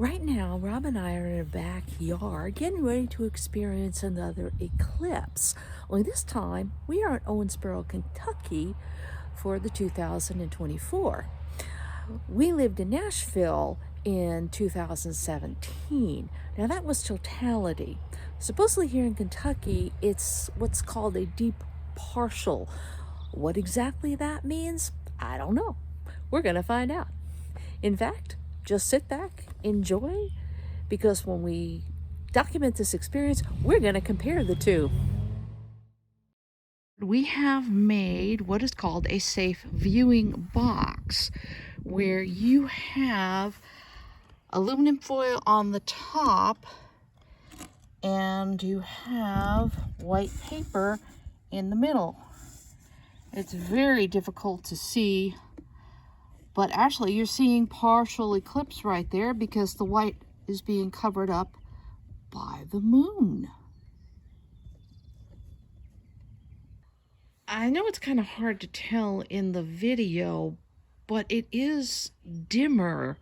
Right now, Rob and I are in a backyard getting ready to experience another eclipse. Only this time, we are in Owensboro, Kentucky for the 2024. We lived in Nashville in 2017. Now, that was totality. Supposedly, here in Kentucky, it's what's called a deep partial. What exactly that means, I don't know. We're going to find out. In fact, just sit back, enjoy, because when we document this experience, we're going to compare the two. We have made what is called a safe viewing box, where you have aluminum foil on the top and you have white paper in the middle. It's very difficult to see, but actually you're seeing partial eclipse right there because the white is being covered up by the moon. I know it's kind of hard to tell in the video, but it is dimmer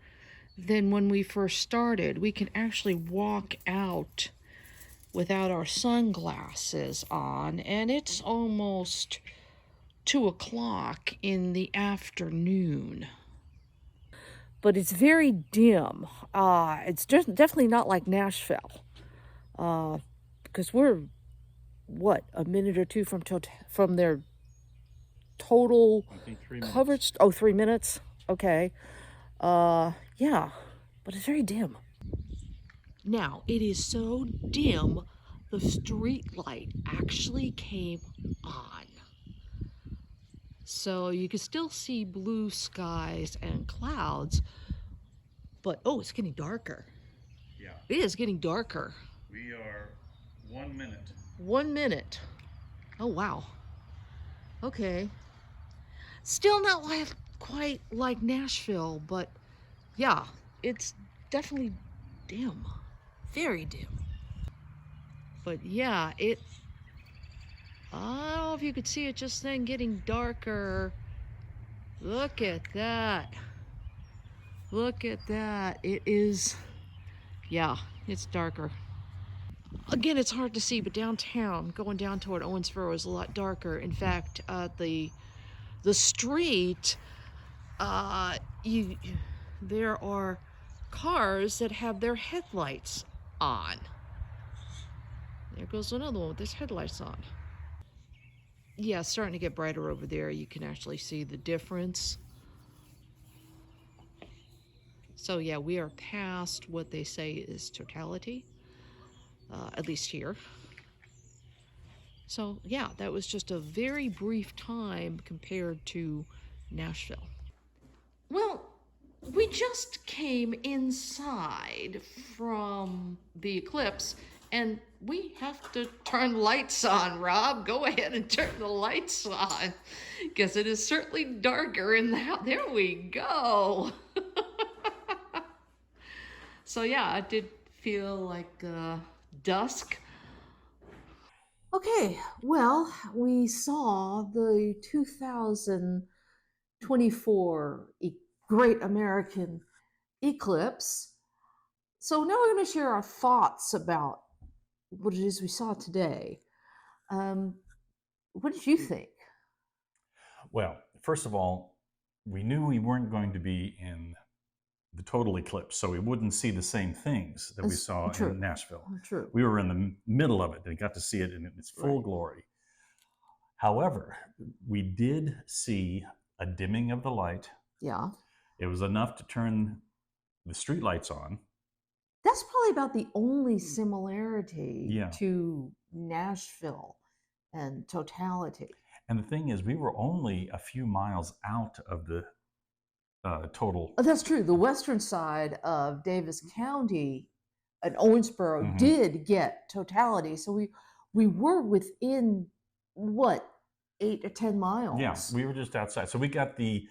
than when we first started. We can actually walk out without our sunglasses on, and it's almost 2 o'clock in the afternoon. But it's very dim. It's just definitely not like Nashville, because we're a minute or two from their total coverage. Oh, 3 minutes. Okay. Yeah, but it's very dim. Now it is so dim, the street light actually came on. So you can still see blue skies and clouds, but oh, it's getting darker. Yeah. It is getting darker. We are 1 minute. 1 minute. Oh, wow. Okay. Still not quite like Nashville, but yeah, it's definitely dim. Very dim. But yeah, I don't know if you could see it just then getting darker. Look at that. Look at that. It is, yeah, it's darker. Again, it's hard to see, but downtown, going down toward Owensboro, is a lot darker. In fact, the street, there are cars that have their headlights on. There goes another one with his headlights on. Yeah, it's starting to get brighter over there. You can actually see the difference. So yeah, we are past what they say is totality, at least here. So yeah, that was just a very brief time compared to Nashville. Well, we just came inside from the eclipse, and we have to turn lights on. Rob, go ahead and turn the lights on, because it is certainly darker in the house. There we go. So yeah, it did feel like dusk. Okay, well, we saw the 2024 Great American Eclipse. So now we're going to share our thoughts about what it is we saw today. What did you think? Well, first of all, we knew we weren't going to be in the total eclipse, so we wouldn't see the same things that we saw in Nashville. True. We were in the middle of it and got to see it in its full glory. However, we did see a dimming of the light. Yeah. It was enough to turn the street lights on. That's probably about the only similarity to Nashville and totality. And the thing is, we were only a few miles out of the total. Oh, that's true. The western side of Davis County and Owensboro did get totality. So we were within, what, 8 or 10 miles? Yeah, we were just outside. So we got the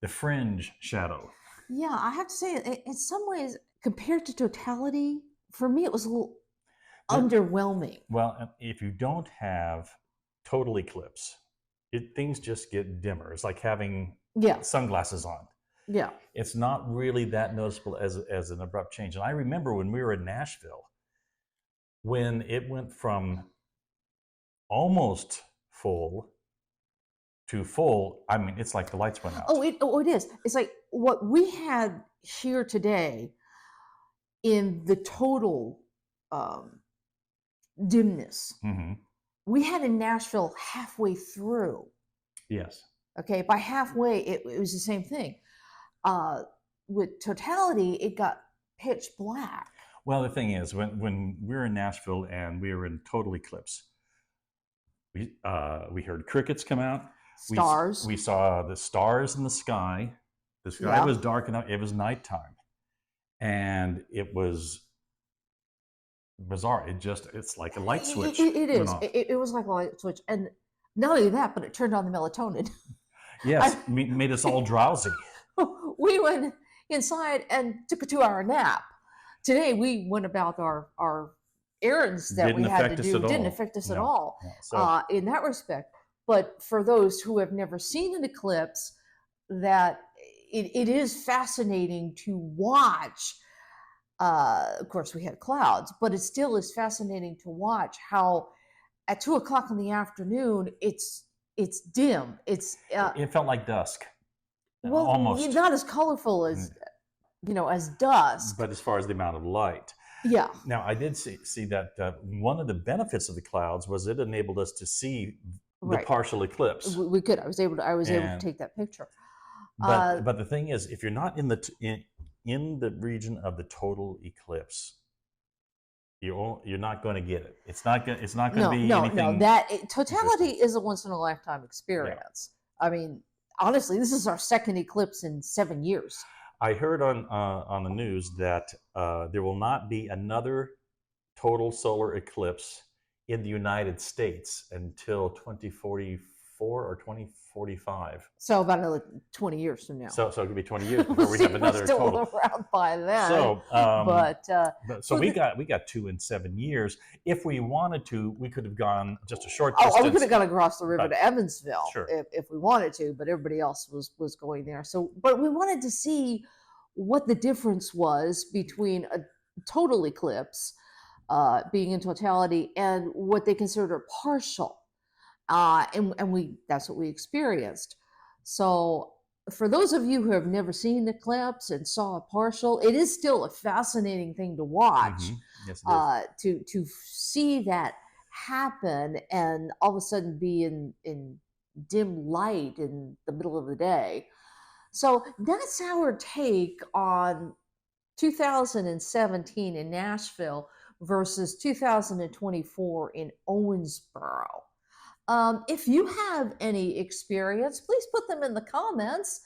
fringe shadow. Yeah, I have to say, in some ways, compared to totality, for me, it was a little underwhelming. Well, if you don't have total eclipse, things just get dimmer. It's like having sunglasses on. Yeah. It's not really that noticeable as an abrupt change. And I remember when we were in Nashville, when it went from almost full to full, I mean, it's like the lights went out. Oh, it is. It's like what we had here today in the total um, dimness. Mm-hmm. We had in Nashville halfway through. Yes. Okay, by halfway, it was the same thing. With totality, it got pitch black. Well, the thing is, when we were in Nashville and we were in total eclipse, we heard crickets come out. Stars. We saw the stars in the sky. The sky was dark enough. It was nighttime, and it was bizarre. It's like a light switch. It is. It was like a light switch, and not only that, but it turned on the melatonin. Yes, made us all drowsy. We went inside and took a 2-hour nap. Today we went about our errands that we had to do. Didn't affect us at all in that respect. But for those who have never seen an eclipse, that it is fascinating to watch. Of course, we had clouds, but it still is fascinating to watch how at 2 o'clock in the afternoon it's dim. It felt like dusk. Well, almost not as colorful as as dusk, but as far as the amount of light. Yeah. Now, I did see that one of the benefits of the clouds was it enabled us to see the partial eclipse. We could. I was able to take that picture. But the thing is, if you're not in the region of the total eclipse, you're not going to get it. It's not going to be anything. No. Totality is a once in a lifetime experience. Yeah. I mean, honestly, this is our second eclipse in 7 years. I heard on the news that there will not be another total solar eclipse in the United States until 2044 or 2045. So about another 20 years from now. So it could be 20 years before we have another still total. Around by then. So we got 2 in 7 years. If we wanted to, we could have gone just a short distance. Oh, we could have gone across the river to Evansville sure. if we wanted to, but everybody else was going there. But we wanted to see what the difference was between a total eclipse being in totality and what they consider partial. And that's what we experienced. So for those of you who have never seen the eclipse and saw a partial, it is still a fascinating thing to watch. Mm-hmm. Yes, it is. To see that happen and all of a sudden be in dim light in the middle of the day. So that's our take on 2017 in Nashville versus 2024 in Owensboro. If you have any experience, please put them in the comments.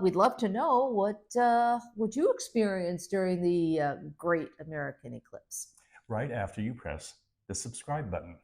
We'd love to know what you experienced during the Great American Eclipse. Right after you press the subscribe button.